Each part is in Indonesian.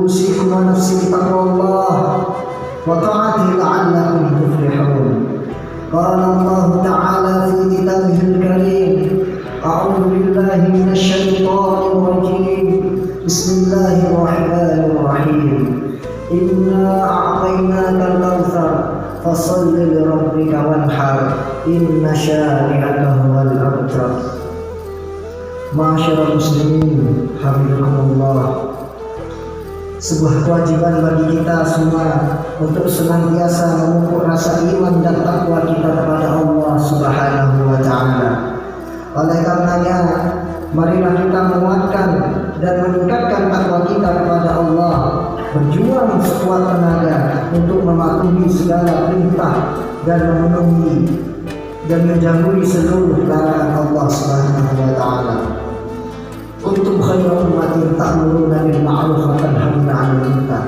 أوصيكم ونفسي بتقوى الله وطاعته لعلكم تفلحون. قال الله تعالى في كتابه الكريم: أعوذ بالله من الشيطان الرجيم. بسم الله الرحمن الرحيم. إنا أعطيناك الكوثر فصل لربك وانحر إن شانئك هو الأبتر. Ma'asyiral muslimin, hafizakumullah. Sebuah kewajiban bagi kita semua untuk senantiasa memupuk rasa iman dan takwa kita kepada Allah Subhanahu wa taala. Oleh karenanya, marilah kita menguatkan dan meningkatkan takwa kita kepada Allah, berjuang sekuat tenaga untuk mematuhi segala perintah dan memenuhi dan menjauhi seluruh larangan Allah Subhanahu wa taala. Kuntum khairu ummatin ta'muruna bil ma'ruf wa tanhauna 'anil munkar.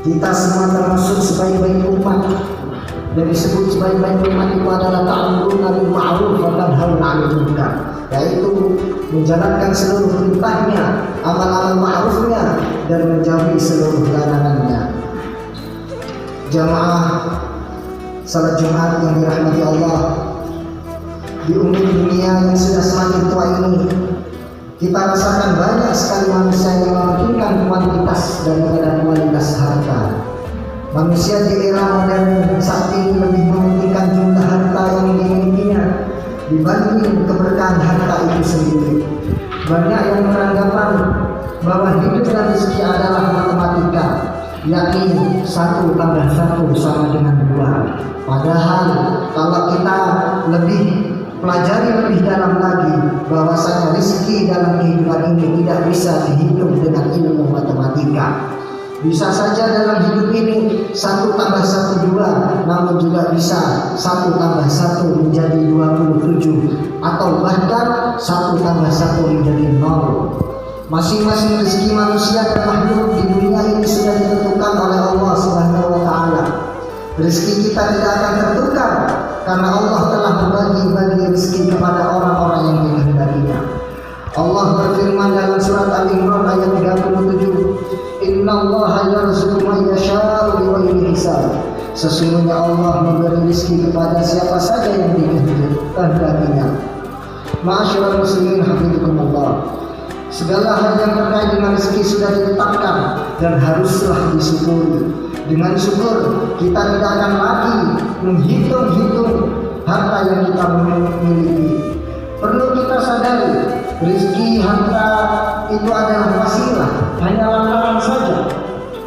Kita semua termasuk sebaik-baik umat. Dan disebut sebaik-baik umat itu adalah ta'muruna bil ma'ruf wa tanhauna 'anil munkar, yaitu menjalankan seluruh perintahnya, amal-amal ma'rufnya, dan menjauhi seluruh larangannya. Jamaah salat Jumat yang dirahmati Allah, di umum dunia yang sudah semakin tua ini, kita rasakan banyak sekali manusia yang mementingkan kuantitas daripada kualitas harta. Manusia di era modern saat ini lebih mementingkan jumlah harta yang dimilikinya dibanding keberkahan harta itu sendiri. Banyak yang beranggapan bahwa hidup dan rezeki adalah matematika, yakni 1 tambah 1 sama dengan 2. Padahal kalau kita pelajari lebih dalam lagi, bahwasanya rezeki dalam kehidupan ini tidak bisa dihitung dengan ilmu matematika. Bisa saja dalam hidup ini 1 tambah 1 2, namun juga bisa 1 tambah 1 menjadi 27, atau bahkan 1 tambah 1 menjadi 0. Masing-masing rezeki manusia dan makhluk di dunia ini sudah ditentukan oleh Allah Subhanahu wa taala. Rezeki kita tidak akan tertukar karena Allah telah membagi-bagi rezeki kepada orang-orang yang dikehendakinya. Allah berfirman dalam surat Al-Imran ayat 37, "Innallaha yarzuqu man yasha'u bighairi hisab." Sesungguhnya Allah memberi rezeki kepada siapa saja yang dikehendakinya. Ma'asyiral muslimin, hafizakumullah. Segala hal yang terkait dengan rezeki sudah ditetapkan dan haruslah disyukuri. Dengan syukur kita tidak akan lagi menghitung-hitung harta yang kita miliki. Perlu kita sadari, rezeki harta itu adalah wasilah, hanya lantaran saja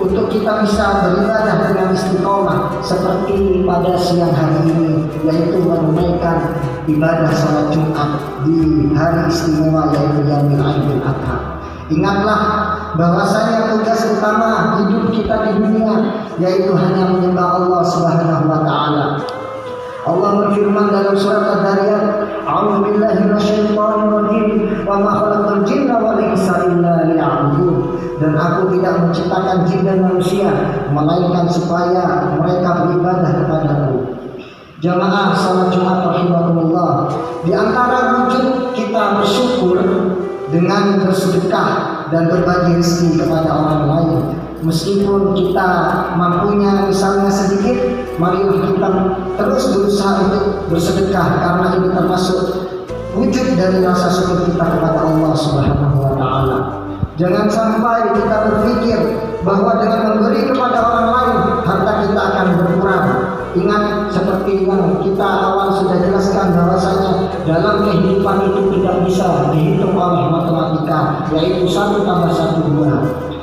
untuk kita bisa beribadah dengan istiqomah seperti pada siang hari ini, yaitu menunaikan ibadah salat Jumat di hari istimewa yaitu Yaumul Aidil Adha. Ingatlah bahwasanya tugas utama hidup kita di dunia yaitu hanya menyembah Allah Subhanahu wa taala. Allah berfirman dalam surat Ad-Dariyat, "A'udzu billahi minasyaitonir rajim, wa ma khalaqtul jinna wal insa illa liya'budun." Dan aku tidak menciptakan jin dan manusia melainkan supaya mereka beribadah kepadaku. Jamaah salat Jumat rahimakumullah, di antara wujud kita bersyukur dengan bersedekah dan berbagi rezeki kepada orang lain. Meskipun kita mampunya misalnya sedikit, marilah kita terus berusaha untuk bersedekah, karena ini termasuk wujud dari rasa syukur kita kepada Allah Subhanahu wa taala. Jangan sampai kita berpikir bahwa dengan memberi kepada orang lain harta kita akan berkurang. Ingat seperti yang kita awal sudah jelaskan, bahwasanya dalam kehidupan itu tidak bisa dihitung oleh matematika, yaitu 1 tambah 1 2.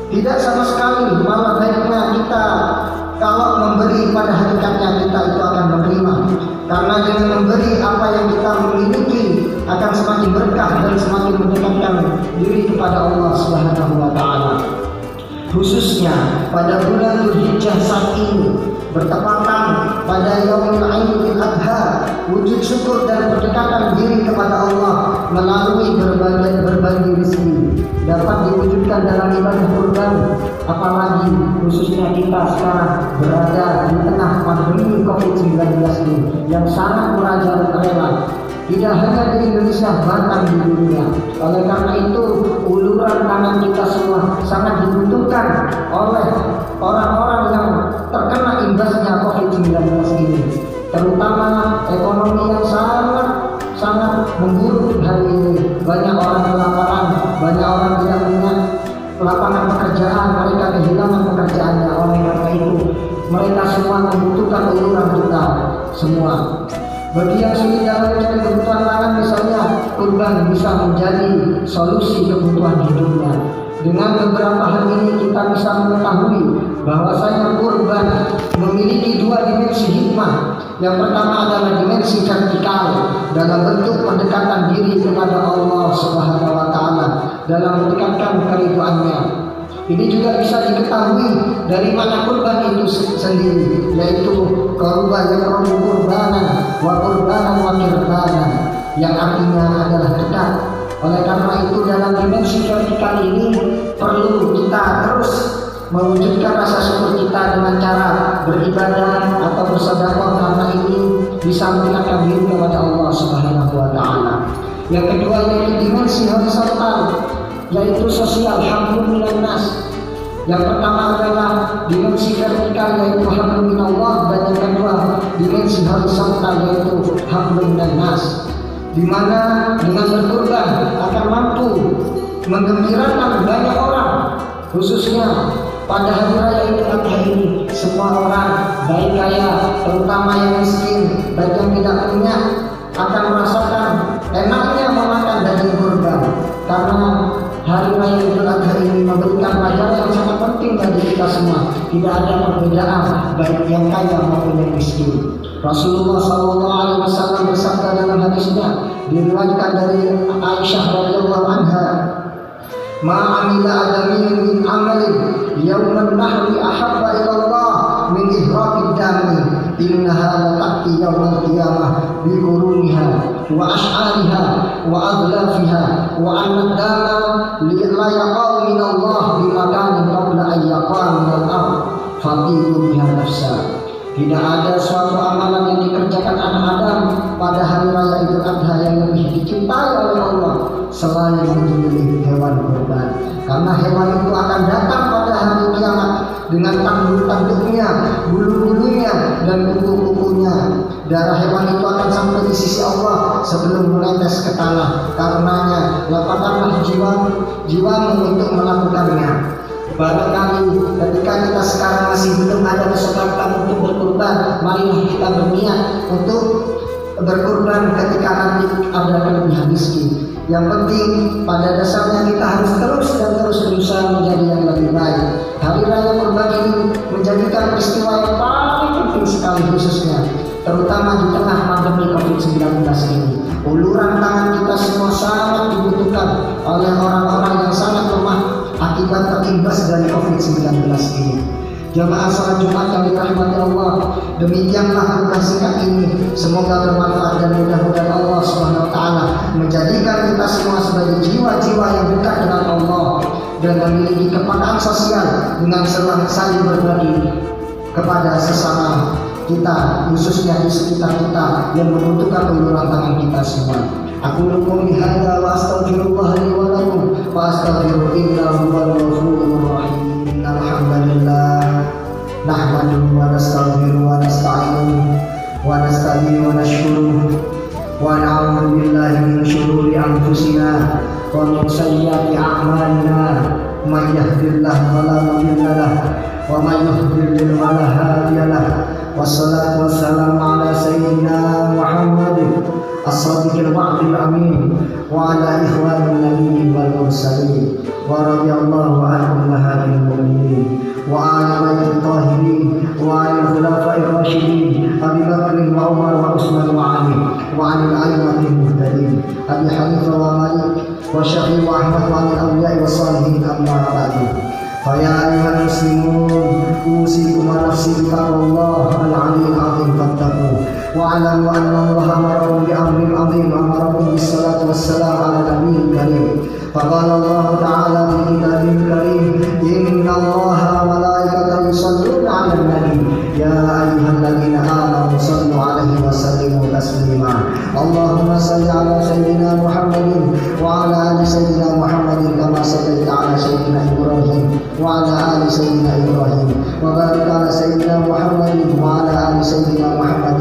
Tidak sama sekali, malah baiknya kita kalau memberi pada hakikatnya kita itu akan menerima. Karena dengan memberi apa yang kita memiliki akan semakin berkah dan semakin mendekatkan diri kepada Allah Subhanahu wa taala. Khususnya pada bulan Dzulhijjah saat ini, bertepatan pada Yaumul Aidil Adha, wujud syukur dan pendekatan diri kepada Allah melalui berbagi rezeki dapat diwujudkan dalam ibadah kurban. Apalagi khususnya kita sekarang berada di tengah pandemi COVID-19 ini yang sangat merajalela. tidak hanya di Indonesia, bahkan di dunia. Oleh karena itu, uluran tangan kita semua sangat dibutuhkan oleh orang-orang yang terkena imbasnya COVID-19 ini, terutama ekonomi yang sangat memburuk hari ini. Banyak orang kelaparan, banyak orang tidak punya lapangan pekerjaan, mereka kehilangan pekerjaannya. Oleh karena itu, mereka semua membutuhkan uluran kita semua. Bagi yang sulit dalam mencari kebutuhan pangan, misalnya kurban bisa menjadi solusi kebutuhan hidupnya. Dengan beberapa hal ini kita bisa mengetahui bahwasanya kurban memiliki dua dimensi hikmah. Yang pertama adalah dimensi vertikal dalam bentuk pendekatan diri kepada Allah Subhanahu wa taala dalam mendekatkan keridhaannya. Ini juga bisa diketahui dari mana kurban itu sendiri, yaitu kurban yang kurbanan wa kirbanan, yang artinya adalah dekat. Oleh karena itu, dalam dimensi vertikal ini perlu kita terus mewujudkan rasa syukur kita dengan cara beribadah atau bersedekah, karena ini bisa mendekatkan diri kepada Allah Subhanahu wa taala. Yang kedua yaitu dimensi horizontal, yaitu sosial, hablum minan nas. Yang pertama adalah dimensi vertikal, yaitu hablum minallah, dan yang kedua dimensi horizontal, yaitu hablum minan nas, di mana dengan berkurban akan mampu menggembirakan banyak orang, khususnya pada hari raya Idul Adha ini. Semua orang, baik kaya, terutama yang miskin, baik yang tidak punya, akan merasakan enaknya memakan daging kurban, karena hari raya Idul Adha ini memberikan pelajaran yang sangat penting bagi kita semua. Tidak ada perbedaan baik yang kaya maupun yang miskin. Rasulullah SAW bersabda dalam hadisnya, diriwayatkan dari Aisyah radhiyallahu anha, "Ma'amila adamiyun min amalin yawman nahri ahabba ilallah min ihraqid dami innaha la ta'ti yawmal qiyamah bi quruniha wa ash'ariha wa adlafiha wa anna dama la yaqaw min Allah bi makanin qabla an yaqa min al-ard fatihu biha nafsa." Tidak ada suatu amalan yang dikerjakan anak Adam pada hari raya Idul Adha yang lebih dicintai oleh Allah selain menyembelih hewan kurban, karena hewan itu akan datang pada hari kiamat dengan tanduk-tanduknya, bulu-bulunya, dan kuku-kukunya. Darah hewan itu akan sampai di sisi Allah sebelum menetes ke tanah. Karenanya lapangkanlah jiwamu untuk melakukannya. Barangkali ketika kita sekarang masih belum ada kesempatan untuk berkurban, marilah kita berniat untuk berkurban ketika nanti ada kelebihan rezeki. Yang penting pada dasarnya kita harus terus berusaha menjadi yang lebih baik. Hari raya kurban ini menjadikan peristiwa yang paling penting sekali, khususnya terutama di tengah pandemi COVID-19 ini. Uluran tangan kita semua sangat dibutuhkan oleh orang-orang yang sangat lemah akibat terimbas dari COVID-19 ini. Jamaah salat Jumat yang dirahmati Allah, demikianlah kuliah singkat ini. Semoga bermanfaat dan mudah-mudahan Allah Subhanahu wa taala menjadikan kita semua sebagai jiwa-jiwa yang dekat dengan Allah dan memiliki kepekaan sosial dengan saling berbagi kepada sesama kita, khususnya di sekitar kita yang membutuhkan uluran tangan kita semua. Aku qouli hadza wa astaghfirullah li wa lakum wa astaghfiru innahu huwal ghafurur rahim. Innal hamdalillah nahmaduhu wa nastaghfiruhu wa nasta'inuhu wa nasta'inu wa nashkuruhu wa na'udzu billahi min shururi anfusina wa min sayyiati a'malina. May yahdihillahu fala mudilla lahu wa may yudlil fala hadiya lahu. Wassalatu wassalamu ala sayyidina Muhammadin as-sadiqil wa'dil amin wa ala ikhwanil nabiyyin wal mursalin wa radiyallahu anhum mahadil mu'minin wa ala baitil tahirin wa ala khulafa'ir rasyidin Abi Bakr wa Umar wa Utsman wa Ali wa ala a'immatil muhtadin Abi Hanifah wa Malik wa Syafi'i wa Ahmad wa ala awliya'i wa salihin amma ba'du. Faya ayyuhal muslimun, usikum wa nafsi bitaqwallah al-'aliyyil 'azim fattaqu wa 'alamu anna Allah amarakum bi amrin 'azim, amarakum bis salati wassalam 'ala nabiyil karim. Faqala Allah ta'ala fi kitabil karim, inna Allaha wa malaikatahu yusholluna 'alan nabi ya ayyuhalladzina amanu shallu 'alaihi wa sallimu تسليما. اللهم صل على سيدنا محمد وعلى آل سيدنا محمد كما صليت على سيدنا إبراهيم وعلى آل سيدنا إبراهيم وبارك على سيدنا محمد وعلى آل سيدنا محمد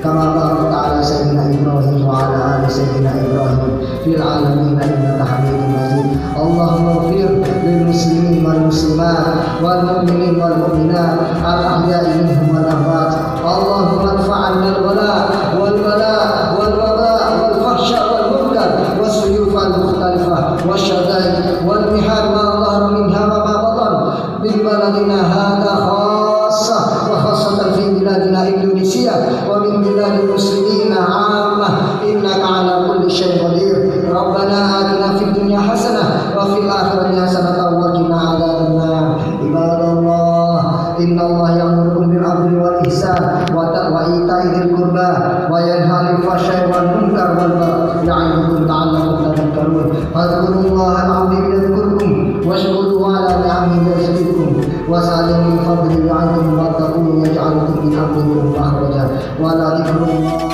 كما باركت على سيدنا إبراهيم وعلى آل سيدنا إبراهيم في العالمين إنك حميد مجيد. اللهم اغفر للمسلمين والمسلمات والمؤمنين والمؤمنات الأحياء منهم والأموات. اللهم ادفع عنا البلاء والوباء والفحشاء والمنكر والسيوف المختلفة والشدائد والمحن ما ظهر منها وما بطن من بلدنا هذا خاصة وخاصة في بلادنا إندونيسيا ومن بلاد المسلمين عامة إنك على كل شيء قدير. ربنا آتنا في الدنيا حسنة وفي الآخرة حسنة وقنا عذاب النار. عباد الله إن الله يأمركم بالعدل والإحسان وإيتاء ذي القربى وينهى عن الفحشاء والمنكر والبغي يعظكم لعلكم تذكرون. فاذكروا الله العظيم يذكركم واشكروه على نعمه يزدكم واسألوا من فضله يعظكم واتقوه يجعلكم من أمركم مخرجا. ولا ذكر الله